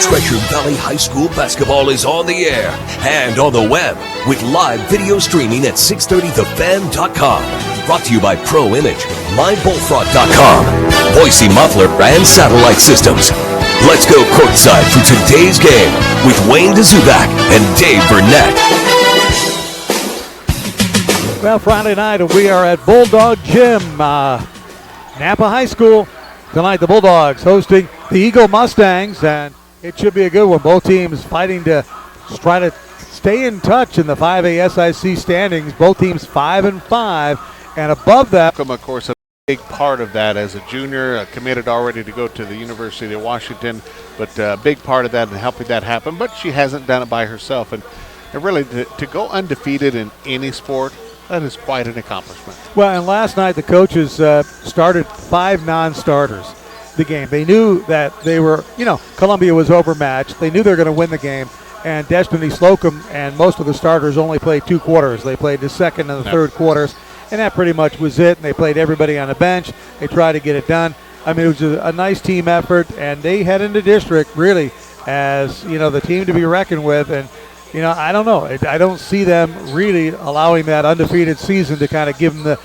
Treasure Valley High School basketball is on the air and on the web with live video streaming at 630thefan.com. Brought to you by Pro Image, MyBullfrog.com, Boise Muffler, and Satellite Systems. Let's go courtside for today's game with Wayne DeZubak and Dave Burnett. Well, Friday night we are at Bulldog Gym, Nampa High School. Tonight the Bulldogs hosting the Eagle Mustangs, and it should be a good one. Both teams fighting to try to stay in touch in the 5A SIC standings. Both teams 5-5, and above that. Of course, a big part of that as a junior, committed already to go to the University of Washington, but a big part of that and helping that happen. But she hasn't done it by herself, and really to go undefeated in any sport, that is quite an accomplishment. Well, and last night the coaches started 5 non-starters the game. They knew that they were, Columbia was overmatched. They knew they were going to win the game, and Destiny Slocum and most of the starters only played 2 quarters. They played the second and the third quarters, and that pretty much was it. And they played everybody on the bench. They tried to get it done. I mean, it was a nice team effort, and they head into district really as, the team to be reckoned with. And I don't know. I don't see them really allowing that undefeated season to kind of give them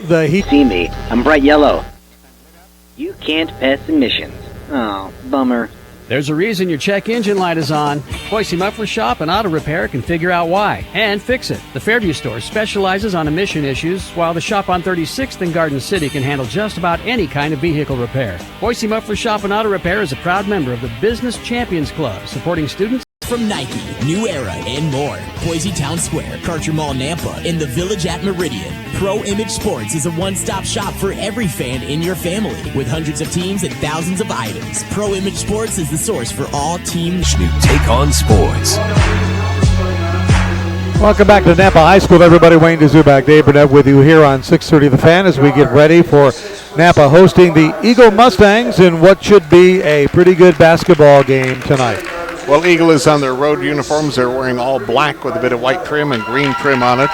the heat. See me. I'm bright yellow. You can't pass emissions. Oh, bummer. There's a reason your check engine light is on. Boise Muffler Shop and Auto Repair can figure out why and fix it. The Fairview store specializes on emission issues, while the shop on 36th in Garden City can handle just about any kind of vehicle repair. Boise Muffler Shop and Auto Repair is a proud member of the Business Champions Club, supporting students. From Nike, New Era, and more. Boise Town Square, Karcher Mall, Nampa, and the Village at Meridian. Pro Image Sports is a one-stop shop for every fan in your family. With hundreds of teams and thousands of items, Pro Image Sports is the source for all teams. New take on sports. Welcome back to Nampa High School, everybody. Wayne DeZubak, Dave Burnett with you here on 630 The Fan as we get ready for Nampa hosting the Eagle Mustangs in what should be a pretty good basketball game tonight. Well, Eagle is on their road uniforms. They're wearing all black with a bit of white trim and green trim on it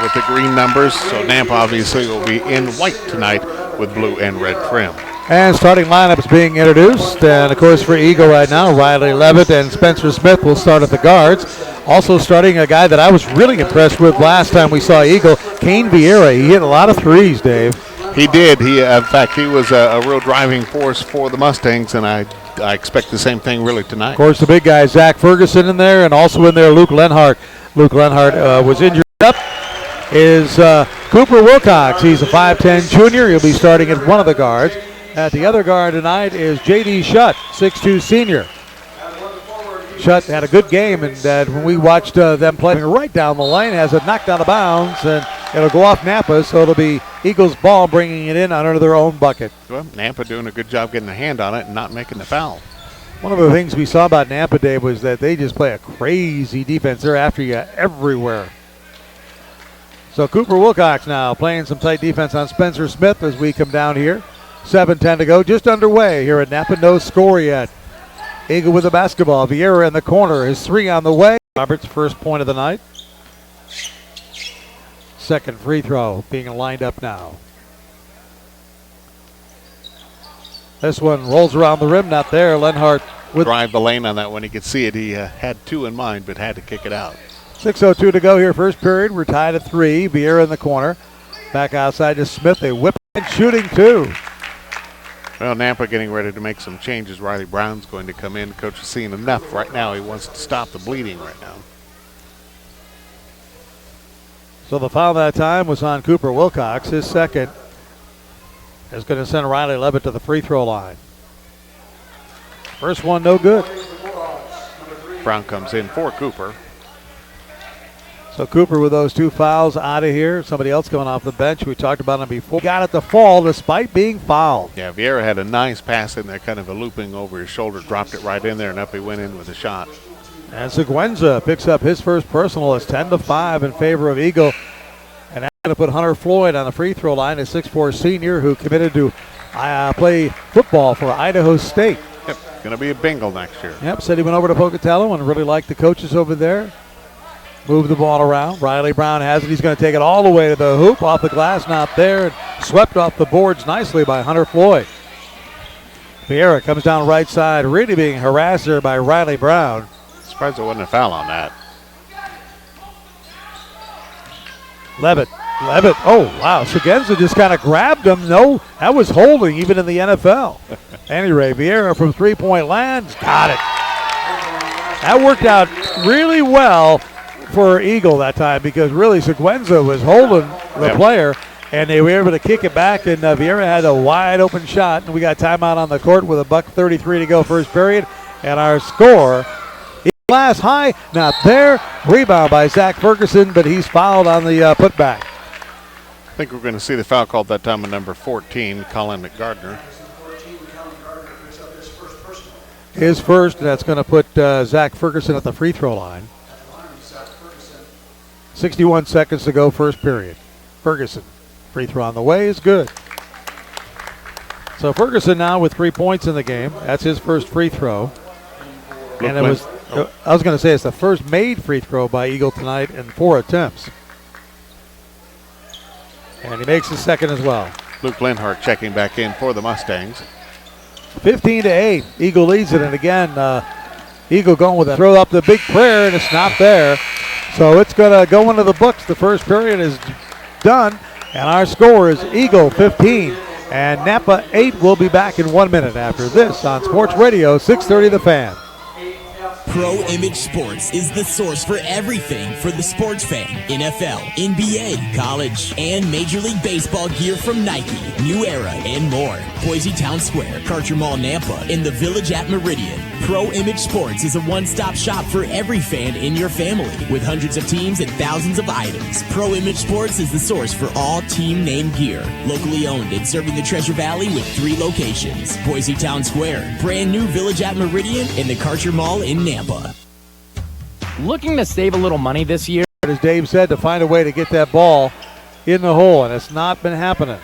with the green numbers. So Nampa obviously will be in white tonight with blue and red trim. And starting lineups being introduced. And, of course, for Eagle right now, Riley Levitt and Spencer Smith will start at the guards. Also starting a guy that I was really impressed with last time we saw Eagle, Kane Vieira. He hit a lot of threes, Dave. He did. In fact, he was a real driving force for the Mustangs, and I expect the same thing really tonight. Of course, the big guy, Zach Ferguson, in there, and also in there, Luke Lenhart. Luke Lenhart was injured. Up is Cooper Wilcox. He's a 5'10 junior. He'll be starting at one of the guards. At the other guard tonight is J.D. Shutt, 6'2 senior. Shutt had a good game, and when we watched them playing right down the lane, has it knocked out of bounds, and it'll go off Nampa, so it'll be Eagles ball bringing it in under their own bucket. Well, Nampa doing a good job getting a hand on it and not making the foul. One of the things we saw about Nampa, Dave, was that they just play a crazy defense. They're after you everywhere. So Cooper Wilcox now playing some tight defense on Spencer Smith as we come down here. 7:10 to go, just underway here at Nampa. No score yet. Eagle with the basketball. Vieira in the corner. His 3 on the way. Roberts' first point of the night. Second free throw being lined up now. This one rolls around the rim, not there. Lenhart with drive the lane on that one. He could see it. He had 2 in mind, but had to kick it out. 6:02 to go here, first period. We're tied at 3. Vieira in the corner. Back outside to Smith. They whip and shooting 2. Well, Nampa getting ready to make some changes. Riley Brown's going to come in. Coach is seeing enough right now. He wants to stop the bleeding right now. So the foul that time was on Cooper Wilcox. His second is going to send Riley Levitt to the free throw line. First one, no good. Brown comes in for Cooper. So Cooper with those 2 fouls out of here. Somebody else coming off the bench. We talked about him before. Got it to fall despite being fouled. Yeah, Vieira had a nice pass in there, kind of a looping over his shoulder, dropped it right in there, and up he went in with a shot. And Seguenza picks up his first personal. It's 10-5 in favor of Eagle. And that's going to put Hunter Floyd on the free throw line, a 6'4 senior who committed to play football for Idaho State. Yep, going to be a Bengal next year. Yep, said he went over to Pocatello and really liked the coaches over there. Move the ball around. Riley Brown has it. He's going to take it all the way to the hoop. Off the glass, not there. And swept off the boards nicely by Hunter Floyd. Vieira comes down right side, really being harassed there by Riley Brown. Surprised there wasn't a foul on that. Levitt, oh wow, Seguenza just kind of grabbed him. No, that was holding even in the NFL. Anyway, Vieira from three-point land, got it. That worked out really well for Eagle that time because really Seguenza was holding the player, and they were able to kick it back, and Vieira had a wide open shot, and we got timeout on the court with $1:33 to go first period, and our score, glass high, not there. Rebound by Zach Ferguson, but he's fouled on the putback. I think we're going to see the foul called that time on number 14, Colin Gardner. His first, and that's going to put Zach Ferguson at the free throw line. 61 seconds to go first period. Ferguson, free throw on the way is good. So Ferguson now with 3 points in the game. That's his first free throw. And it was, I was going to say it's the first made free throw by Eagle tonight in 4 attempts. And he makes his second as well. Luke Lenhart checking back in for the Mustangs. 15-8, Eagle leads it, and again, Eagle going with a throw up the big prayer, and it's not there. So it's going to go into the books. The first period is done, and our score is Eagle 15 and Nampa 8. We'll be back in 1 minute after this on Sports Radio 630 The Fan. Pro Image Sports is the source for everything for the sports fan. NFL, NBA, college, and Major League Baseball gear from Nike, New Era, and more. Boise Town Square, Karcher Mall, Nampa, in the Village at Meridian. Pro Image Sports is a one-stop shop for every fan in your family. With hundreds of teams and thousands of items, Pro Image Sports is the source for all team name gear. Locally owned and serving the Treasure Valley with 3 locations. Boise Town Square, brand new Village at Meridian, and the Karcher Mall in Nampa. Looking to save a little money this year? As Dave said, to find a way to get that ball in the hole, and it's not been happening.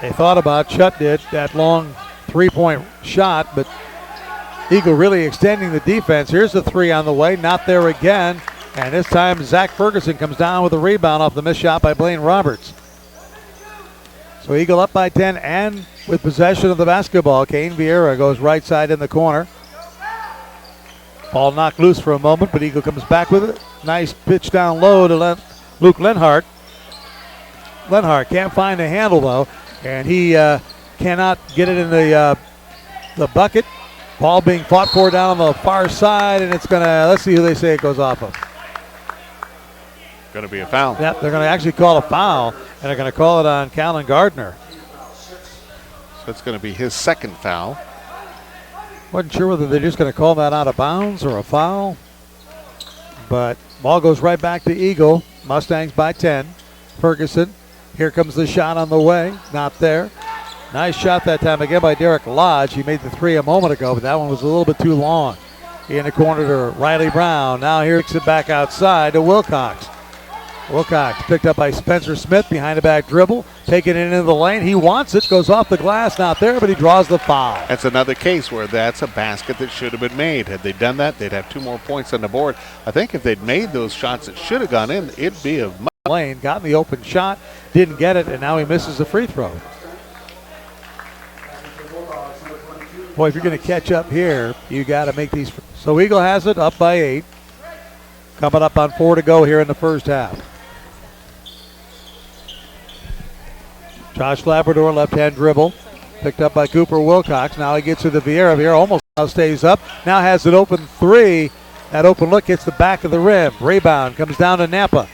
They thought about, Chutt did, that long three-point shot, but Eagle really extending the defense. Here's the three on the way, not there again, and this time Zach Ferguson comes down with a rebound off the missed shot by Blaine Roberts. So Eagle up by 10 and with possession of the basketball. Kane Vieira goes right side in the corner. Ball knocked loose for a moment, but Eagle comes back with it. Nice pitch down low to Luke Lenhart. Lenhart can't find a handle, though, and he cannot get it in the bucket. Ball being fought for down on the far side, and it's going to, let's see who they say it goes off of. Going to be a foul. Yep, they're going to actually call a foul, and they're going to call it on Colin Gardner. So it's going to be his second foul. Wasn't sure whether they're just going to call that out of bounds or a foul. But ball goes right back to Eagle. Mustangs by 10. Ferguson. Here comes the shot on the way. Not there. Nice shot that time again by Derek Lodge. He made the three a moment ago, but that one was a little bit too long. In the corner to Riley Brown. Now here kicks it back outside to Wilcox. Wilcox picked up by Spencer Smith behind the back dribble, taking it into the lane. He wants it, goes off the glass, not there, but he draws the foul. That's another case where that's a basket that should have been made. Had they done that, they'd have 2 more points on the board. I think if they'd made those shots that should have gone in, it'd be a lane. Got in the open shot, didn't get it, and now he misses the free throw. Boy, if you're going to catch up here, you got to make these. So Eagle has it up by 8. Coming up on 4 to go here in the first half. Josh Labrador, left-hand dribble. Picked up by Cooper Wilcox. Now he gets to the Vieira. Vieira almost now stays up. Now has an open three. That open look hits the back of the rim. Rebound comes down to Nampa.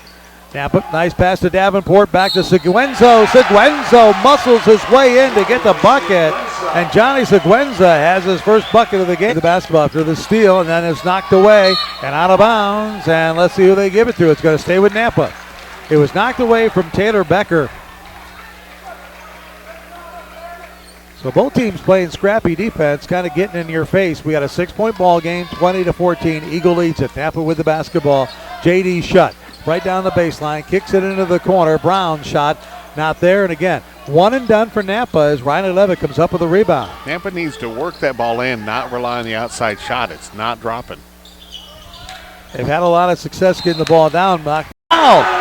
Nampa, nice pass to Davenport. Back to Seguenzo. Seguenzo muscles his way in to get the bucket. And Johnny Seguenza has his first bucket of the game. The basketball after the steal, and then it's knocked away and out of bounds. And let's see who they give it to. It's going to stay with Nampa. It was knocked away from Taylor Becker. So both teams playing scrappy defense, kind of getting in your face. We got a 6-point ball game, 20-14. Eagle leads it. Nampa with the basketball. J.D. Shutt right down the baseline, kicks it into the corner. Brown shot, not there. And again, one and done for Nampa as Riley Levitt comes up with a rebound. Nampa needs to work that ball in, not rely on the outside shot. It's not dropping. They've had a lot of success getting the ball down. Wow!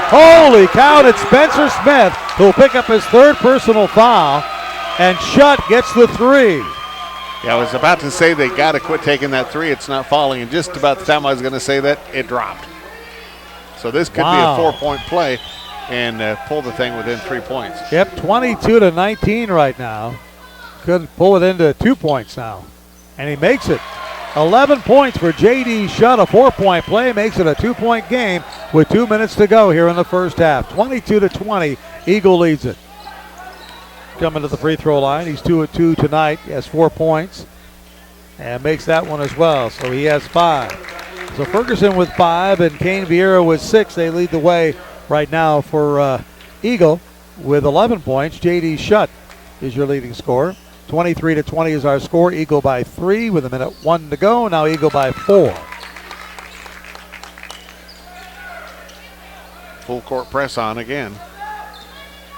Holy cow! It's Spencer Smith who'll pick up his third personal foul. And Shutt gets the three. Yeah, I was about to say they got to quit taking that three. It's not falling. And just about the time I was going to say that, it dropped. So this could be a 4-point play and pull the thing within 3 points. Yep, 22-19 right now. Could pull it into 2 points now. And he makes it. 11 points for J.D. Shutt, a 4-point play. Makes it a 2-point game with 2 minutes to go here in the first half. 22-20, Eagle leads it. Coming to the free throw line. He's 2 of 2 tonight. He has 4 points and makes that one as well. So he has 5. So Ferguson with 5 and Kane Vieira with 6. They lead the way right now for Eagle with 11 points. J.D. Shutt is your leading scorer. 23-20 is our score. Eagle by 3 with 1:01 to go. Now Eagle by 4. Full court press on again.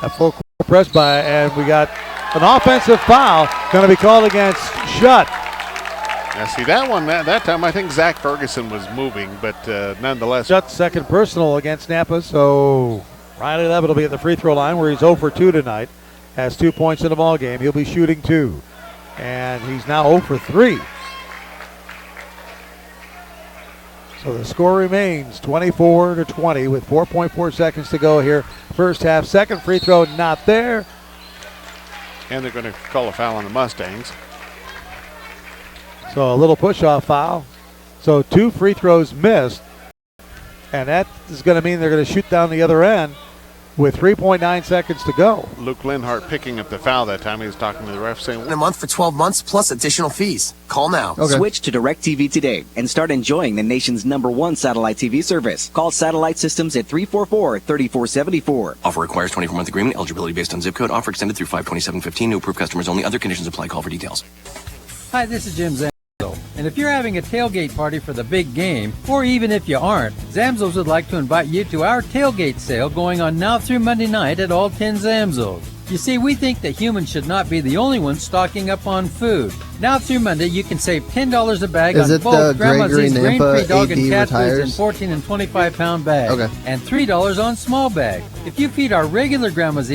A full court press by, and we got an offensive foul going to be called against Shutt. Now see that one, that time I think Zach Ferguson was moving, but nonetheless. Shutt's second personal against Nampa, so Riley Levitt will be at the free throw line where he's 0 for 2 tonight. Has 2 points in the ball game. He'll be shooting 2. And he's now 0 for 3. So the score remains 24-20 with 4.4 seconds to go here. First half, second free throw not there. And they're going to call a foul on the Mustangs. So a little push-off foul. So 2 free throws missed. And that is going to mean they're going to shoot down the other end with 3.9 seconds to go. Luke Linhart picking up the foul that time. He was talking to the ref saying, In a month for 12 months plus additional fees. Call now. Okay. Switch to DirecTV today and start enjoying the nation's #1 satellite TV service. Call Satellite Systems at 344-3474. Offer requires 24-month agreement. Eligibility based on zip code. Offer extended through 5/27/15. New approved customers only. Other conditions apply. Call for details. Hi, this is Jim Zamzo. And if you're having a tailgate party for the big game, or even if you aren't, Zamzo's would like to invite you to our tailgate sale going on now through Monday night at all 10 Zamzo's. You see, we think that humans should not be the only ones stocking up on food. Now through Monday, you can save $10 a bag on both Grandma's grain-free dog and cat foods in 14 and 25-pound bags, and $3 on small bags. If you feed our regular Grandma's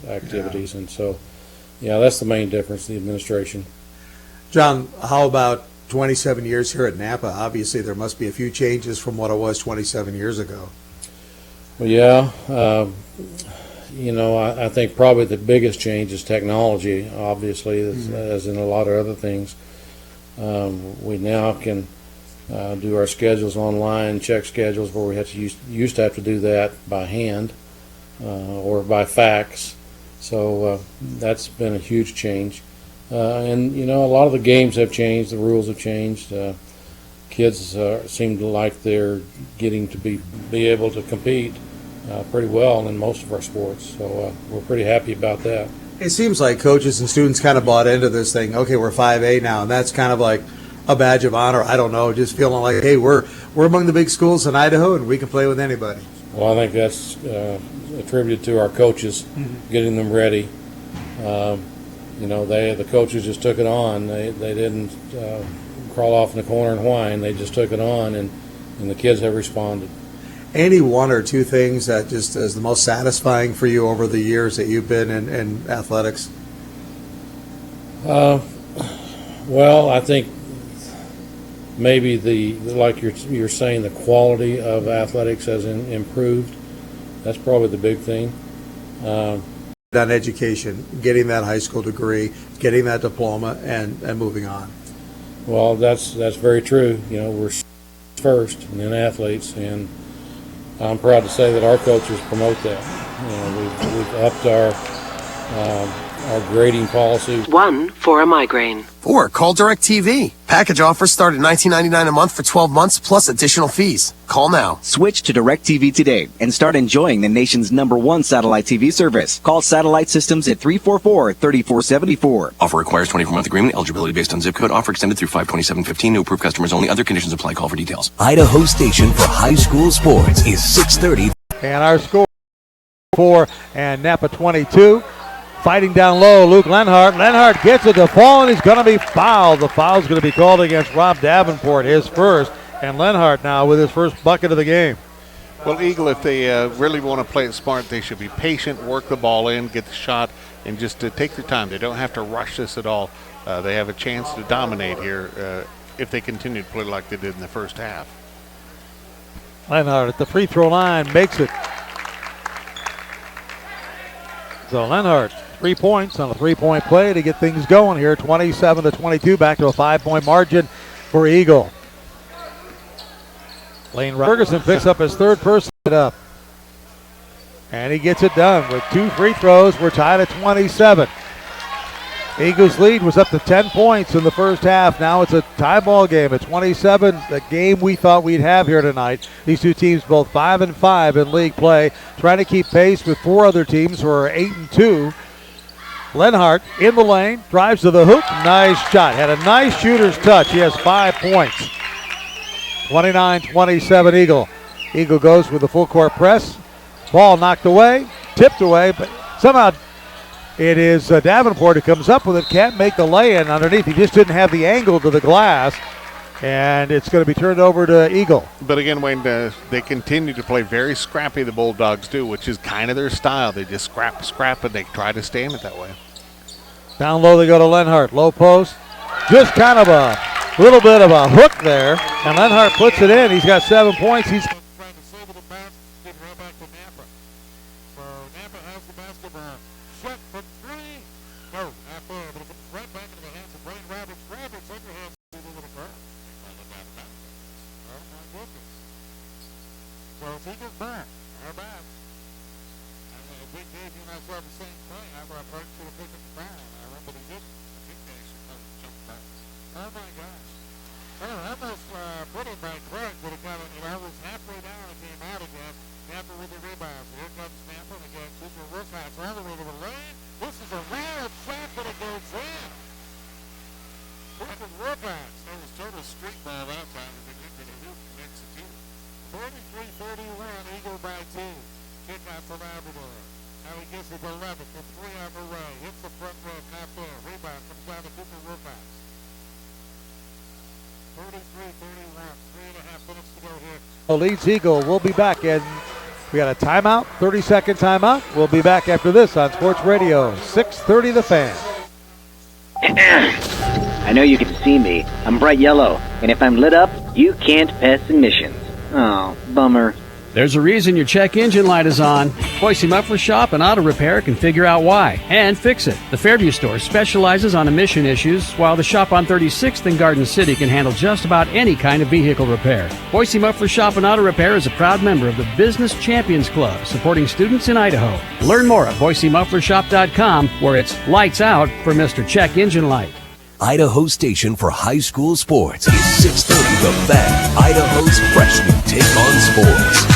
activities, and so that's the main difference, the administration. John, how about 27 years here at Nampa? Obviously there must be a few changes from what it was 27 years ago. Well, I think probably the biggest change is technology, obviously, as in a lot of other things. We now can do our schedules online, check schedules where we used to have to do that by hand or by fax. So that's been a huge change. And, a lot of the games have changed, the rules have changed. Kids seem to like they're getting to be able to compete pretty well in most of our sports. So we're pretty happy about that. It seems like coaches and students kind of bought into this thing. Okay, we're 5A now, and that's kind of like a badge of honor. I don't know, just feeling like, hey, we're among the big schools in Idaho, and we can play with anybody. Well, I think that's attributed to our coaches getting them ready. The coaches just took it on. They didn't crawl off in the corner and whine. They just took it on, and the kids have responded. Any one or two things that just is the most satisfying for you over the years that you've been in athletics? Well, I think maybe like you're saying, the quality of athletics has improved. That's probably the big thing. On education, getting that high school degree, getting that diploma, and moving on. Well, that's very true. We're first, and then athletes, and I'm proud to say that our coaches promote that. We've upped our grading policy. 1 for a migraine. 4, call DirecTV. Package offers start at $19.99 a month for 12 months plus additional fees. Call now. Switch to DirecTV today and start enjoying the nation's #1 satellite TV service. Call Satellite Systems at 344-3474. Offer requires 24-month agreement. Eligibility based on zip code. Offer extended through 5/27/15. New approved customers only. Other conditions apply. Call for details. Idaho Station for high school sports is 630. And our score 4 and Nampa 22. Fighting down low, Luke Lenhart. Lenhart gets it to fall, and he's going to be fouled. The foul's going to be called against Rob Davenport, his first. And Lenhart now with his first bucket of the game. Well, Eagle, if they really want to play it smart, they should be patient, work the ball in, get the shot, and just take their time. They don't have to rush this at all. They have a chance to dominate here if they continue to play like they did in the first half. Lenhart at the free throw line makes it. So Lenhart, 3 points on a 3-point play to get things going here. 27-22, back to a 5-point margin for Eagle. Lane Ferguson picks up his third person up. And he gets it done with 2 free throws. We're tied at 27. Eagles' lead was up to 10 points in the first half. Now it's a tie ball game at 27, the game we thought we'd have here tonight. These two teams both 5-5 in league play, trying to keep pace with 4 other teams who are 8-2. Lenhart in the lane, drives to the hoop, nice shot. Had a nice shooter's touch. He has 5 points. 29-27 Eagle. Eagle goes with the full court press. Ball knocked away, tipped away, but somehow it is Davenport who comes up with it, can't make the lay-in underneath. He just didn't have the angle to the glass, and it's going to be turned over to Eagle. But again, Wayne, they continue to play very scrappy, the Bulldogs do, which is kind of their style. They just scrap, and they try to stay in it that way. Down low they go to Lenhart, low post. Just kind of a little bit of a hook there, and Lenhart puts it in. He's got 7 points. He's trying to save it in bounds, give it right back to Nampa. So Nampa has the basketball. Shot for 3. No, not there, but it comes right back into the hands of Blaine Roberts. Roberts underhands to the little burn. Oh, my goodness. So if he gets back, how bad? I mean, a big Dave, you and I saw the same thing. I thought Burke should have picked up the foul. I remember he didn't. I think they actually kind of jumped back. Oh, my gosh. Oh, almost put it by Clark, but it got it. I was halfway down and came out again. Nampa with the rebound. So here comes Nampa again. Cooper Wilcox all the way to the lane. This is a wild shot, but it goes in. Cooper Wilcox. That was total street ball that time. As they went to the hoop and makes it 2. 43-31, Eagle by 2. Kick out to Labrador. Now he gets it to 11 for 3 on the way. Hits the front row, not there. Rebound comes down to Cooper Wilcox. 33-31, 3.5 minutes to go here. Leads Eagle. We'll be back, and we got a timeout, 30-second timeout. We'll be back after this on Sports Radio 630 The Fan. I know you can see me. I'm bright yellow, and if I'm lit up, you can't pass emissions. Oh, bummer. There's a reason your check engine light is on. Boise Muffler Shop and Auto Repair can figure out why and fix it. The Fairview store specializes on emission issues, while the shop on 36th in Garden City can handle just about any kind of vehicle repair. Boise Muffler Shop and Auto Repair is a proud member of the Business Champions Club, supporting students in Idaho. Learn more at BoiseMufflerShop.com, where it's lights out for Mr. Check Engine Light. Idaho Station for high school sports is 630 The Fan, Idaho's fresh new take on sports.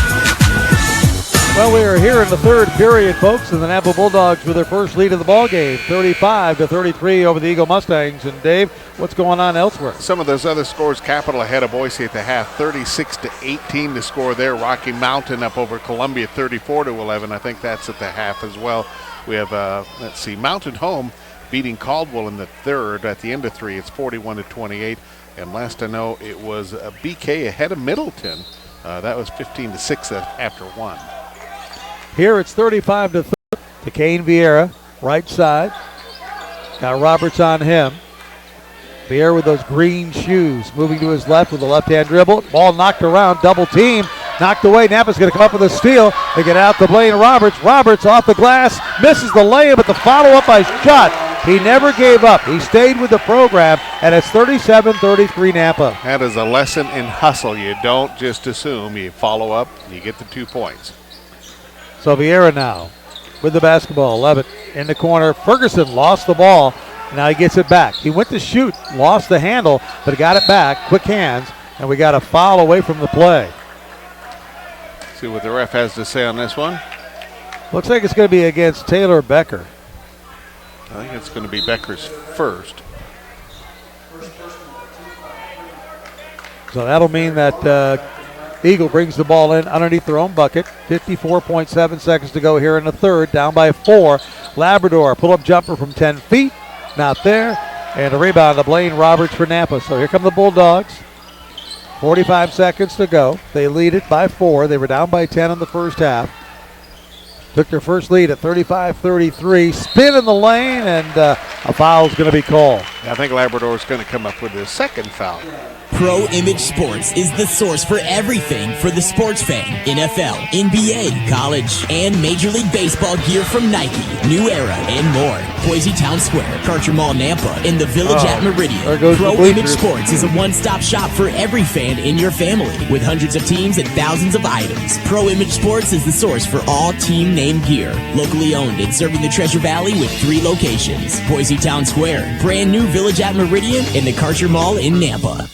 Well, we are here in the third period, folks, and the Nampa Bulldogs with their first lead of the ball game, 35-33 over the Eagle Mustangs. And Dave, what's going on elsewhere? Some of those other scores, Capital ahead of Boise at the half, 36-18 to score there. Rocky Mountain up over Columbia, 34-11. I think that's at the half as well. We have, Mountain Home beating Caldwell in the third at the end of 3. It's 41-28. And last I know, it was BK ahead of Middleton. That was 15-6 after 1. Here it's 35-30 to Kane Vieira, right side. Got Roberts on him. Vieira with those green shoes, moving to his left with a left-hand dribble. Ball knocked around, double team, knocked away. Nampa's going to come up with a steal. They get out to Blaine Roberts. Roberts off the glass, misses the layup, but the follow-up by shot. He never gave up. He stayed with the program, and it's 37-33 Nampa. That is a lesson in hustle. You don't just assume. You follow up, you get the 2 points. So Vieira now with the basketball. 11 in the corner. Ferguson lost the ball. Now he gets it back. He went to shoot, lost the handle, but he got it back. Quick hands, and we got a foul away from the play. See what the ref has to say on this one. Looks like it's going to be against Taylor Becker. I think it's going to be Becker's first. So that'll mean that Eagle brings the ball in underneath their own bucket. 54.7 seconds to go here in the third. Down by 4. Labrador, pull-up jumper from 10 feet. Not there. And a rebound to Blaine Roberts for Nampa. So here come the Bulldogs. 45 seconds to go. They lead it by 4. They were down by 10 in the first half. Took their first lead at 35-33. Spin in the lane, and a foul is going to be called. I think Labrador is going to come up with his second foul. Pro Image Sports is the source for everything for the sports fan. NFL, NBA, college, and Major League Baseball gear from Nike, New Era, and more. Boise Town Square, Karcher Mall, Nampa, and the Village at Meridian. Pro Image Sports is a one-stop shop for every fan in your family, with hundreds of teams and thousands of items. Pro Image Sports is the source for all team name gear. Locally owned and serving the Treasure Valley with 3 locations. Boise Town Square, brand new Village at Meridian, and the Karcher Mall in Nampa.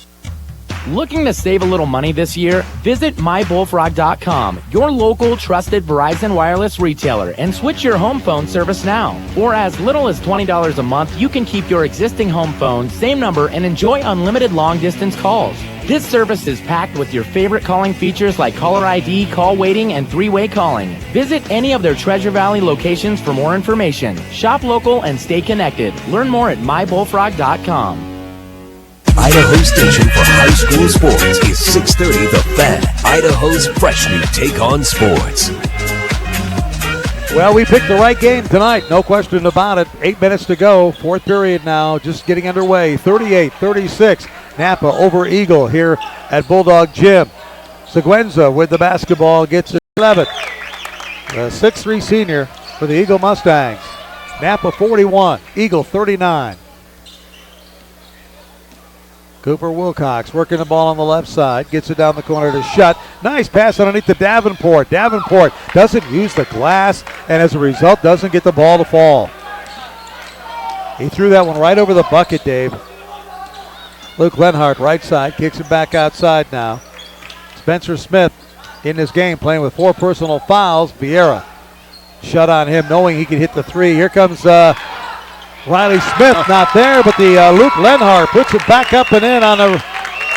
Looking to save a little money this year? Visit mybullfrog.com, your local trusted Verizon wireless retailer, and switch your home phone service now. For as little as $20 a month, you can keep your existing home phone, same number, and enjoy unlimited long-distance calls. This service is packed with your favorite calling features like caller ID, call waiting, and 3-way calling. Visit any of their Treasure Valley locations for more information. Shop local and stay connected. Learn more at mybullfrog.com. Idaho Station for high school sports is 630 The Fan, Idaho's fresh new take on sports. Well, we picked the right game tonight, no question about it. 8 minutes to go, fourth period now, just getting underway. 38-36, Nampa over Eagle here at Bulldog Gym. Seguenza with the basketball gets it 11. The 6'3 senior for the Eagle Mustangs. Nampa 41, Eagle 39. Cooper Wilcox working the ball on the left side. Gets it down the corner to Shutt. Nice pass underneath to Davenport. Davenport doesn't use the glass, and as a result doesn't get the ball to fall. He threw that one right over the bucket, Dave. Luke Lenhart, right side, kicks it back outside now. Spencer Smith in this game playing with 4 personal fouls. Vieira shut on him knowing he could hit the 3. Here comes Riley Smith, not there, but the Luke Lenhart puts it back up and in on a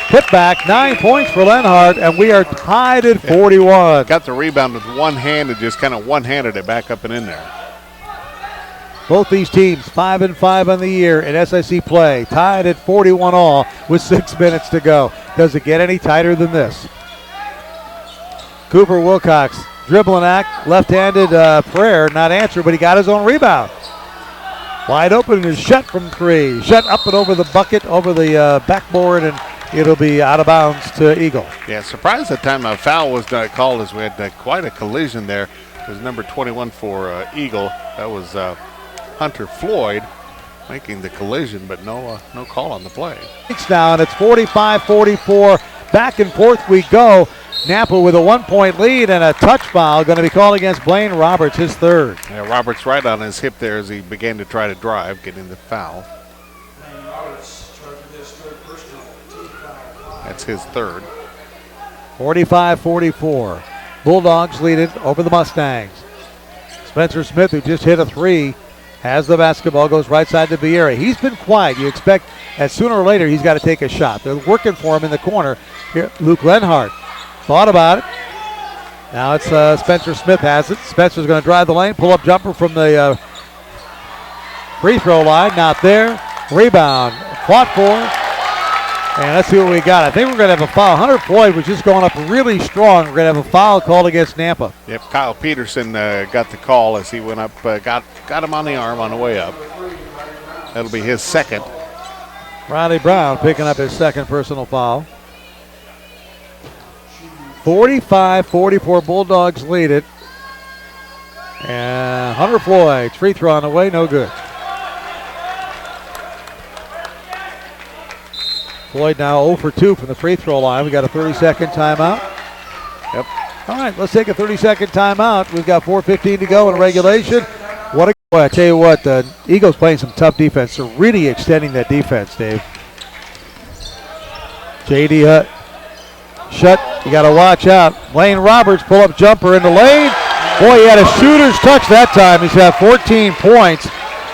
putback. 9 points for Lenhart, and we are tied at 41. Got the rebound with one hand and just kind of one-handed it back up and in there. Both these teams 5-5 on the year in SIC play, tied at 41 all with 6 minutes to go. Does it get any tighter than this? Cooper Wilcox, dribbling act, left-handed prayer, not answered, but he got his own rebound. Wide open is Shutt from 3. Shutt up and over the bucket, over the backboard, and it'll be out of bounds to Eagle. Yeah, surprised that time a foul was not called as we had quite a collision there. It was number 21 for Eagle. That was Hunter Floyd making the collision, but no call on the play. It's now, and it's 45-44. Back and forth we go. Nampa with a 1-point lead and a touch foul going to be called against Blaine Roberts, his third. Yeah, Roberts right on his hip there as he began to try to drive, getting the foul. That's his third. 45-44. Bulldogs lead it over the Mustangs. Spencer Smith, who just hit a 3, has the basketball, goes right side to Vieira. He's been quiet. You expect that sooner or later he's got to take a shot. They're working for him in the corner. Here, Luke Lenhart thought about it. Now it's Spencer Smith has it. Spencer's going to drive the lane, pull up jumper from the free throw line. Not there. Rebound. Fought for. And let's see what we got. I think we're going to have a foul. Hunter Floyd was just going up really strong. We're going to have a foul called against Nampa. Yep, Kyle Peterson got the call as he went up, got him on the arm on the way up. That'll be his second. Riley Brown picking up his second personal foul. 45-44, Bulldogs lead it. And Hunter Floyd's free throw on the way, no good. Floyd now 0 for 2 from the free throw line. We got a 30-second timeout. Yep. All right, let's take a 30-second timeout. We've got 4:15 to go in regulation. What a Boy, I tell you what, the Eagles playing some tough defense. They're really extending that defense, Dave. J.D. Shut. You got to watch out. Blaine Roberts, pull-up jumper in the lane. Boy, he had a shooter's touch that time. He's got 14 points,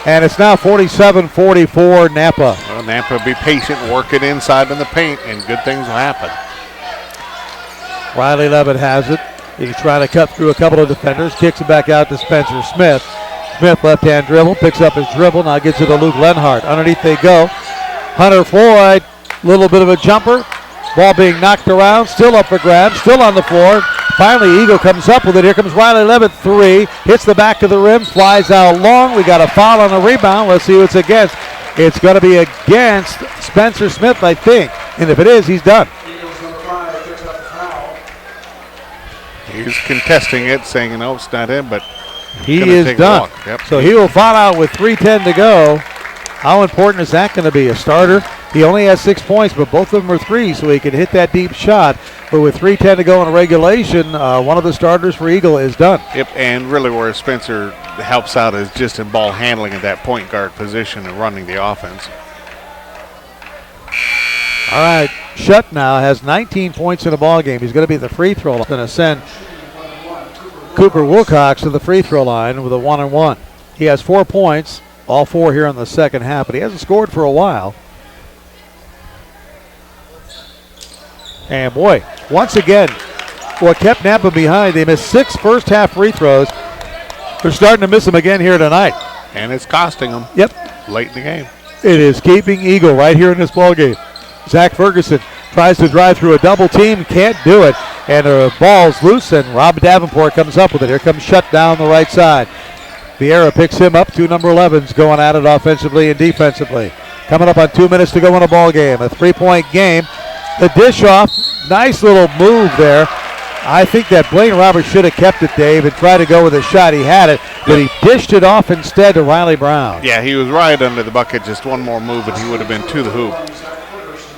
and it's now 47-44 Nampa. Well, Nampa be patient, work it inside in the paint, and good things will happen. Riley Levitt has it. He's trying to cut through a couple of defenders, kicks it back out to Spencer Smith. Smith, left-hand dribble, picks up his dribble, now gets it to Luke Lenhart. Underneath they go. Hunter Floyd, little bit of a jumper. Ball being knocked around, still up for grabs, still on the floor. Finally, Eagle comes up with it. Here comes Riley Levitt, three. Hits the back of the rim, flies out long. We got a foul on the rebound. Let's see who it's against. It's going to be against Spencer Smith, I think. And if it is, he's done. He's contesting it, saying, no, it's not him, but he is done. Yep. So he will foul out with 3:10 to go. How important is that going to be? A starter, he only has 6 points, but both of them are threes, so he can hit that deep shot. But with 3:10 to go in regulation, one of the starters for Eagle is done. Yep, and really where Spencer helps out is just in ball handling at that point guard position and running the offense. All right, Shutt now has 19 points in a ball game. He's going to be the free throw line. Going to send Cooper Wilcox to the free throw line with a 1-and-1. He has 4 points, all 4 here in the second half, but he hasn't scored for a while. And boy, once again, what kept Nampa behind, they missed 6 first half free throws. They're starting to miss them again here tonight. And it's costing them. Yep. Late in the game. It is keeping Eagle right here in this ball game. Zach Ferguson tries to drive through a double team, can't do it, and the ball's loose, and Rob Davenport comes up with it. Here comes Shutt down the right side. Vieira picks him up. 2 number 11s going at it offensively and defensively. Coming up on 2 minutes to go in a ball game. A 3-point game. The dish off. Nice little move there. I think that Blaine Roberts should have kept it, Dave, and tried to go with a shot. He had it, but he dished it off instead to Riley Brown. Yeah, he was right under the bucket. Just one more move, and he would have been to the hoop.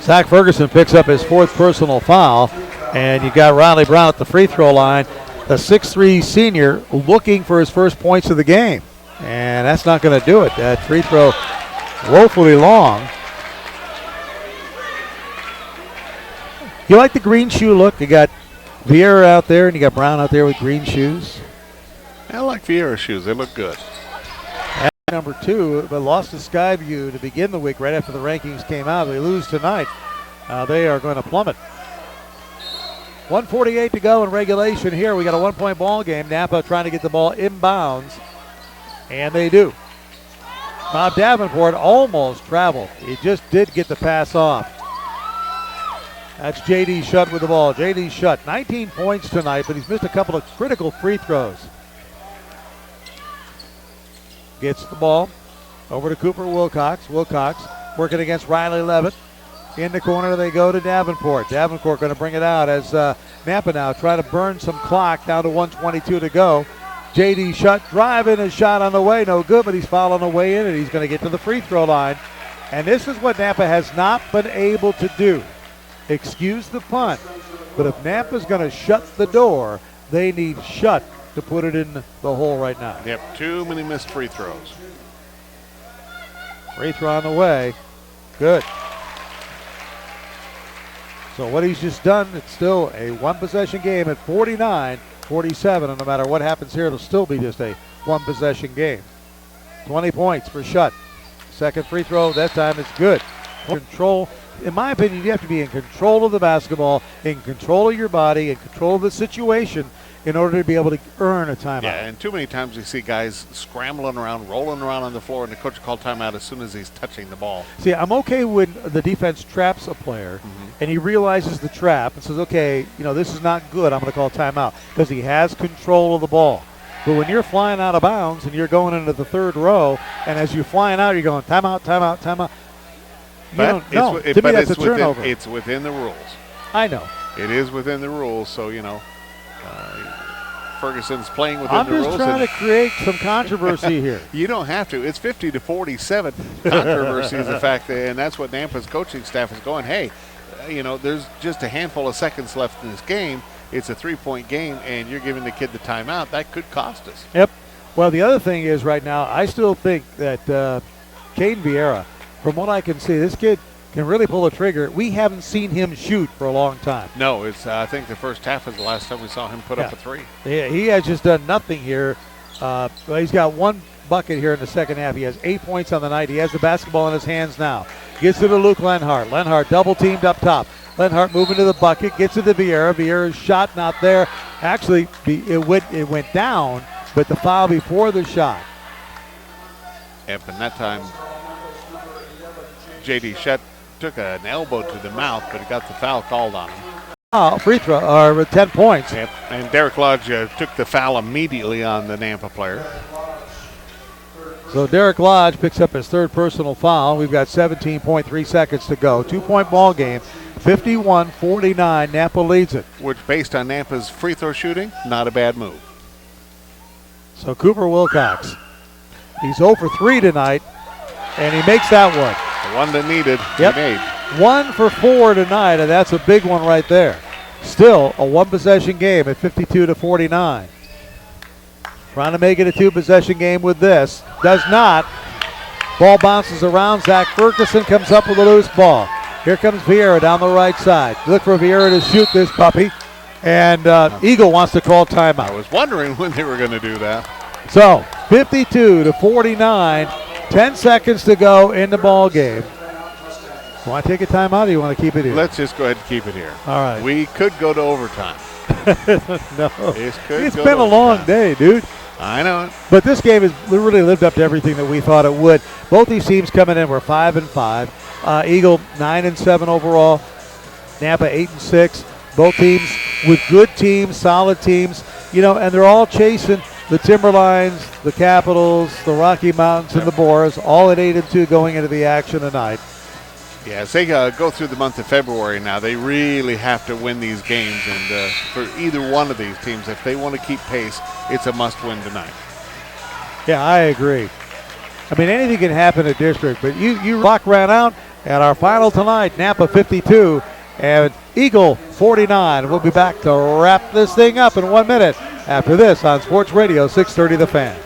Zach Ferguson picks up his 4th personal foul, and you got Riley Brown at the free throw line. The 6'3 senior looking for his first points of the game, and that's not going to do it. That free throw woefully long. You like the green shoe look? You got Vieira out there, and you got Brown out there with green shoes. I like Vieira's shoes. They look good. At number 2, but lost to Skyview to begin the week right after the rankings came out. They lose tonight. They are going to plummet. 1:48 to go in regulation here. We got a 1-point ball game. Nampa trying to get the ball inbounds, and they do. Bob Davenport almost traveled. He just did get the pass off. That's J.D. Shutt with the ball. J.D. Shutt, 19 points tonight, but he's missed a couple of critical free throws. Gets the ball over to Cooper Wilcox. Wilcox working against Riley Levitt. In the corner they go to Davenport. Davenport going to bring it out as Nampa now try to burn some clock down to 1:22 to go. J.D. Shutt driving a shot on the way. No good, but he's fouled on the way in, and he's going to get to the free throw line. And this is what Nampa has not been able to do. Excuse the punt, but if Nampa's going to shut the door, they need Shutt to put it in the hole right now. Yep, too many missed free throws. Free throw on the way. Good. So what he's just done, it's still a 1-possession game at 49-47, and no matter what happens here, it'll still be just a 1-possession game. 20 points for Shutt. Second free throw, that time it's good. Control. In my opinion, you have to be in control of the basketball, in control of your body, in control of the situation in order to be able to earn a timeout. Yeah, and too many times you see guys scrambling around, rolling around on the floor, and the coach will call timeout as soon as he's touching the ball. See, I'm okay when the defense traps a player, and he realizes the trap and says, okay, this is not good, I'm going to call timeout, because he has control of the ball. But when you're flying out of bounds and you're going into the third row, and as you're flying out, you're going timeout, timeout, timeout. To me, that's a turnover. It's within the rules. I know. It is within the rules, so, Ferguson's playing within the rules. I'm just trying to create some controversy here. You don't have to. It's 50-47. Controversy is a fact, and that's what Nampa's coaching staff is going, hey, there's just a handful of seconds left in this game. It's a 3-point game, and you're giving the kid the timeout. That could cost us. Yep. Well, the other thing is right now, I still think that Caden Vieira, from what I can see, this kid can really pull a trigger. We haven't seen him shoot for a long time. No, it's. I think the first half was the last time we saw him put up a three. Yeah, he has just done nothing here. He's got one bucket here in the second half. He has 8 points on the night. He has the basketball in his hands now. Gets it to Luke Lenhart. Lenhart double teamed up top. Lenhart moving to the bucket. Gets it to Vieira. Vieira's shot not there. Actually, it went down, but the foul before the shot. Yep, and that time J.D. Shutt took an elbow to the mouth, but he got the foul called on him. Free throw, or 10 points. Yep, and Derek Lodge took the foul immediately on the Nampa player. So Derek Lodge picks up his third personal foul. We've got 17.3 seconds to go. 2-point ball game, 51-49. Nampa leads it. Which, based on Nampa's free throw shooting, not a bad move. So Cooper Wilcox, he's 0 for 3 tonight, and he makes that one. The one that needed, yep. He made. 1 for 4 tonight, and that's a big one right there. Still a one-possession game at 52-49. Trying to make it a two-possession game with this. Does not. Ball bounces around. Zach Ferguson comes up with a loose ball. Here comes Vieira down the right side. Look for Vieira to shoot this puppy. And Eagle wants to call timeout. I was wondering when they were going to do that. So 52-49. 10 seconds to go in the ball game. You want to take a timeout or you want to keep it here? Let's just go ahead and keep it here. All right. We could go to overtime. No. It's been a long day, dude. I know it. But this game has really lived up to everything that we thought it would. Both these teams coming in were 5-5. Eagle 9-7 overall. Nampa 8-6. Both teams with good teams, solid teams. And they're all chasing the Timberlines, the Capitals, the Rocky Mountains, and the Boars, all at 8-2 going into the action tonight. Yeah, as they go through the month of February now, they really have to win these games. And for either one of these teams, if they want to keep pace, it's a must-win tonight. Yeah, I agree. I mean, anything can happen at district, but you clock ran out, and our final tonight, Nampa 52 and Eagle 49. We'll be back to wrap this thing up in 1 minute after this on Sports Radio 630 The Fan.